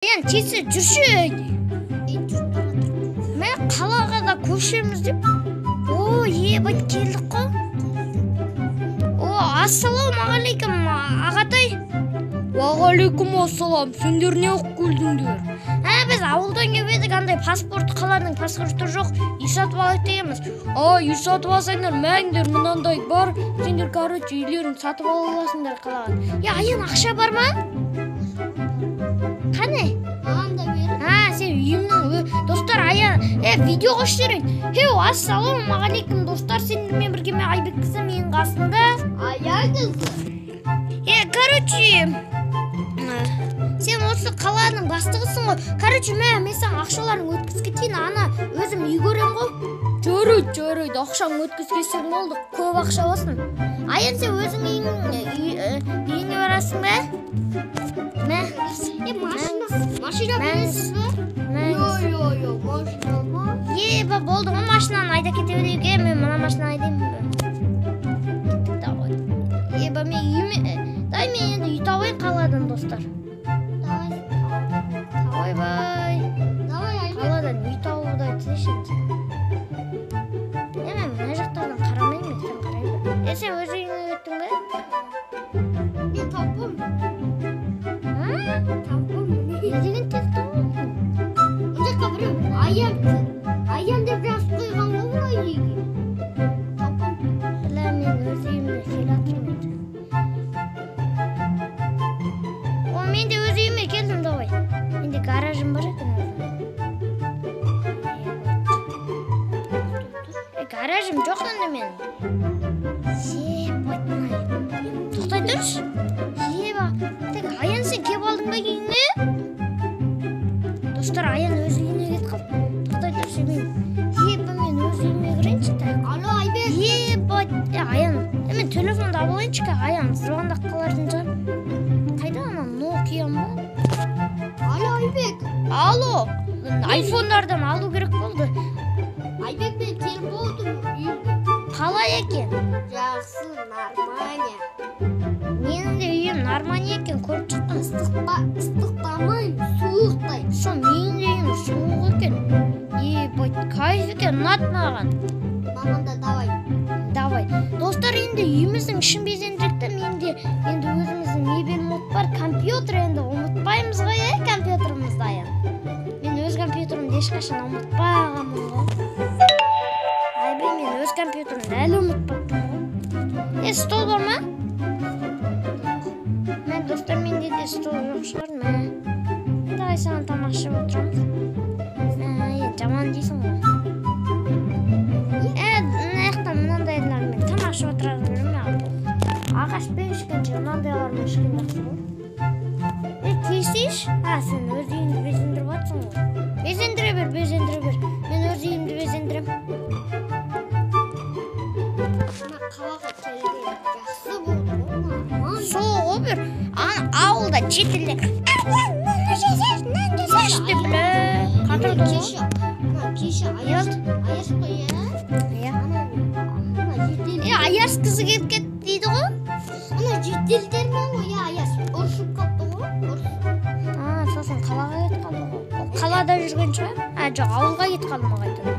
Аян тесі жүрші. Мен қалаға да көшеміз деп. О, ебать келдік қой. О, ассалаумағалейкум ағатай. Уағалейкум ассалам. Сендер не оқып келдіңдер? Біз ауылдан келдік, андай паспорт, қаланың паспорты жоқ. Үй сатып алайық дегенбіз. Үй сатып алсаңдар, мәңдер мынандай бар. Сендер короче үйлерін сатып аласыңдар қалаған. Аян ақша бар ма? Қане? Маған да бер. Сен үйімнің достар Аян, видео қоштерін. Ассалаумағалейкум достар, сендермен бірге мен Айбек қызы менің қасында. Аян қызы. Короче, сен осы қаланың бастығысың ғой. Короче, мен саған ақшаларын өткізіп кетейін, ана өзім үй көрем ғой. Жарайды, ақшаң өткізгесең болды, көп ақша болсын. Аян, сен өзің үйіңе барасың ба? Машина бересіз бе? Йо, машина ма? Болды ма машинаны айда кете берейік, мен мына машина айдаймын. Мен үйіме, мен енді үй табайын қаладан достар. Ойбай. Қаладан үй табуды айтсайшы. Мен мына жақтардан қарамаймын, сен қарайды. Сен өз үйіңе кеттің бе? Мен таппым. Не деген тек табым? Онда қабырым, Аян деп жазып қойған ғой мына үйге. Таппым. Мен өз үйіме келатырмын. Мен де өз үйіме келдім давай. Менде гаражым бар екен. Гаражым жоқ енді мен. Тоқтай тұршы. Аян, сен кеп алдың ба кейінге? Достар, Аян өз үйіне кет қалды. Тоқтай тұршы, мен өз үйіме кірейінші. Алло, Айбек. Аян, мен телефонды алайыншы ка, Аян звондап қалардың жар. Қайда ана Nokia'м ба? Алло, Айбек. Алло, айфондардан алу керек болды. Айбек, мен келіп болдым үйімге. Қалай екен? Жақсы, нормально. Менің де үйім нормально екен, көріп шыққан. Ыстықтамайым, суықтай. Менің де үйім суық екен. Кайф екен, ұнады маған. Маған да Давай. Достар, енді үйіміздің ішін безендіректі. Менде енді өзіміздің мебель бар, компьютер енді ұмытпаймыз ғой, компьютерімізді Аян. Мен өз компьютерімді ешқашан ұмытпағанмын ғой. Мен өз компьютерімді әлі ұмытпаппын ғой. Стол бар ма? Мен достар, менде де стол жоқ шығар. Давай саған тамақ ішіп отырамыз. Жаман дейсің ғой. Мынандайлармен тамақ ішіп отыратын ағаш бен ішкенше мынандайлармен ішкен жақсы ғой. Тесейші? Сен өз үйіңді безендіріп атсың ғой. Безендіре бер. Мен өз үйімді безендірем. Қалаға келген жақсы болды ғой. Соғы бір ауылда жетілдік. Нан жасаш деп қатырды ғой. Кеше аяз қой, Аяз қызы келіп кет дейді ғой. Ана жеделдермен ғой, аяз ұршып қапты ғой. Сосын қалаға кет қалды ғой. Қалада жүрген шығар? Жоқ, ауылға кет қалды ма қайтады?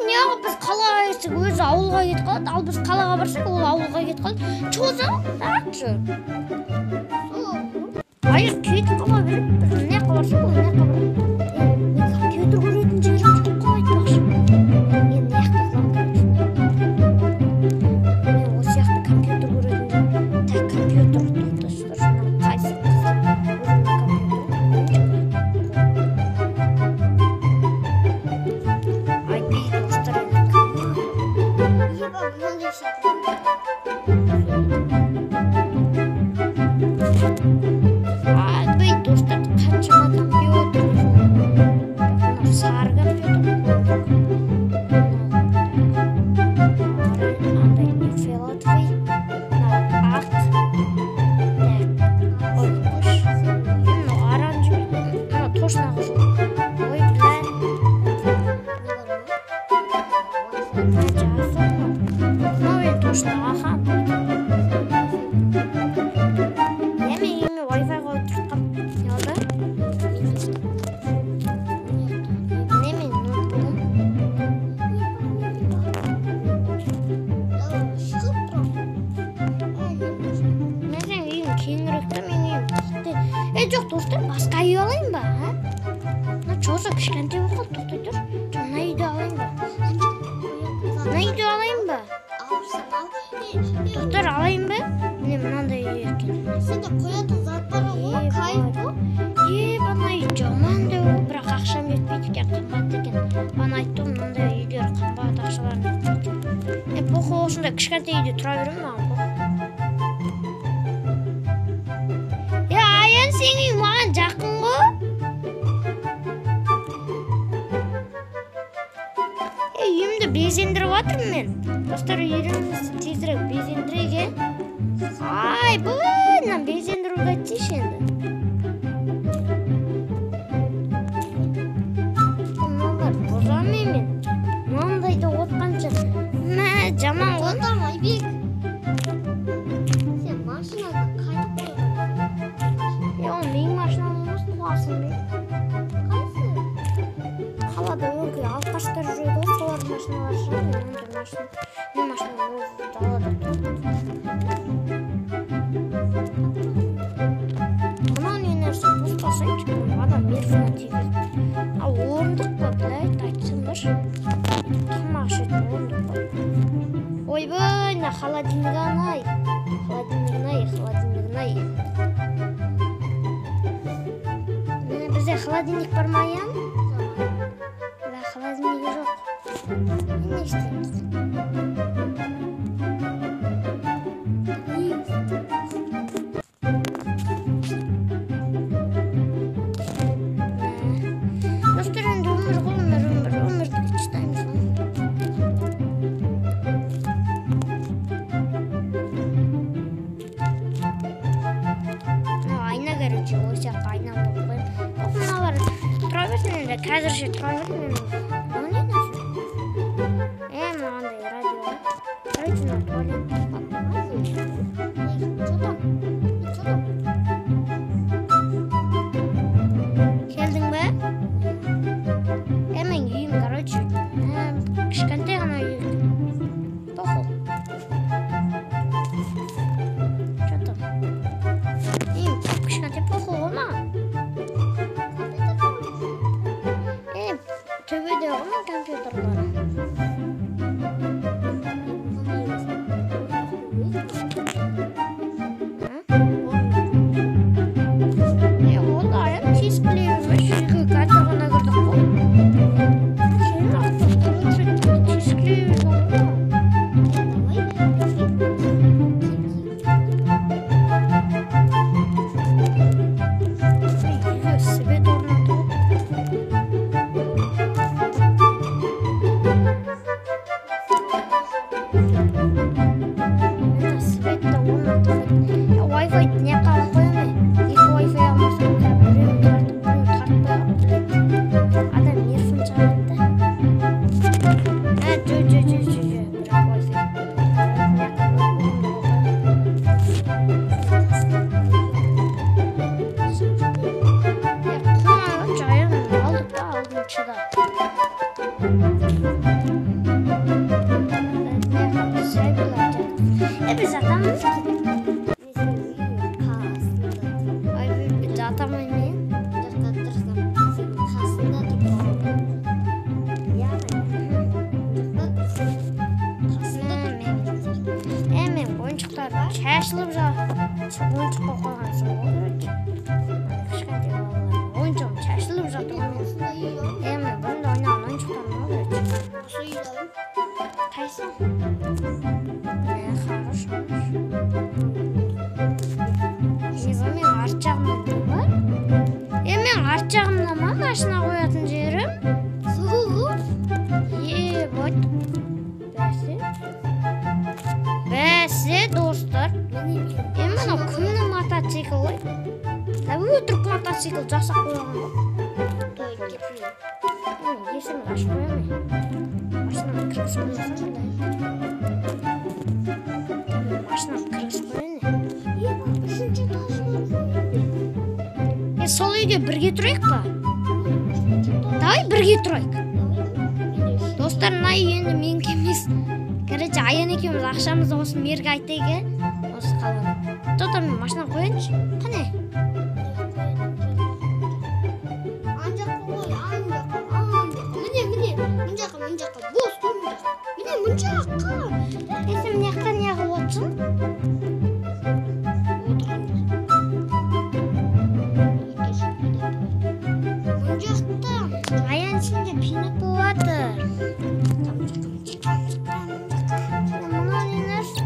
Неғып біз қалаға кетсек, өзі ауылға кет қалады, ал біз қалаға барсақ, ол ауылға кет қалады. Чоза? Аяз кетіп қала беріп, біз не қабарсақ, ол не қабар. Мен компьютер көретін жерім жоқ қой айтпақшы. Мен не қылам мен осы сияқты компьютер көретін жерім. Компьютер тоқтастыр. Қайсы Wi-Fi басқа үй алайын ба? Чоза кішкентай болып тоқтай тұр. Мына үйді алайын ба? Мына үйді алайын ба? Тоқтар алайын ба? Міне мынандай үй екен. Сенде қоятын заттар ғой, кайф қой. Бана үй жаман деп, бірақ ақшам жетпейді екен, қымбат екен. Бана айттым, мынандай үйлер қымбат, ақшалар жетпейді. Похуй осында кішкентай үйде тұра беремін маған похуй. Аян, сен үй маған жақын ғой. Үйімді безендіріп жатырмын мен. Достар, үйімізді тезірек безендірейік. Ай, бұнан безендіруді айтсайшы енді. Мыналар бұзамын мен. Мынандайды отқанша. Жаман ғой. Отам Айбек. Сен машинада қайтып қойған. Менің машинам емес қуасың бе? Қайсы? Қалада өңкей алқаштар жүреді ғой, солардың машиналары шығады. Мен машинам өзі далада тұр. Мынау не нәрсе қоспасайыншы, адам мерзімі тегіз. Орындық па, білайт, айтсыңдар. Тамақ ішетін орындық па. Ойбай, на холодильнигін-ай. Холодильнигін-ай. Бізде холодильник бар ма, Аян? Холодильнигі жоқ. Не істейміз? Достар, енді өмір ғой, өмірді ұстаймыз ғой. Айна, короче, ой сияқты айна болып қойып. Мыналар тұра берсін енді, қазірше тұра берсін енді. Бұл не нәрсе? Мынандай радио. Короче, мына туалет. Келдің бе? Мен үйім, короче. Кішкентай ғана үй. Похуй. Что-то. Кішкентай похуй ғой ма? Төбеде ғой мен компьютерлары. Ол аян тез білеміз бе? Шүйгі картағына кірдік қой. Сен ақтық тез білеміз ғой. Свет орнатып. Wi-Fi не қалып қоймай. Екі Wi-Fi алмасам, біреуін тартып, біреуін тартпай адам мерзім шығарады. Жоқ. Бірақ Wi-Fi. Қонағын жайын алдық та алдыншыда. Biz atamız ki. Biz atamayız mı? Oyuncuklar şaşılıp oyuncuk koygansın oyuncağım şaşılıp жатыр. Bunda oynayan oyuncuklar ne oluyor? Қайсы? Хорошо. Мен арт жағымда не бар? Мен арт жағымда ма машина қоятын жерім? Вот. Бәсе, достар. Мынау кімнің мотоцикл ғой? Өтірік мотоцикл жасап қойған ба? Есімді ашып қоямын. Машинаға кіргізіп қойсам машинаға кіргізіп қояйын. Сол үйде бірге тұрайық па? Давай бірге тұрайық. Достар, мына үй енді менікі емес. Короче, Аян екеуміз ақшамызды осы мерге айтайық. Осы қаланы. Тота мен машина қояйыншы. Қане? Мын жаққа. Сен мына жақтан неғып отырсың? Мын жақта. Аян сенде пинак болады. Мынау не нәрсе?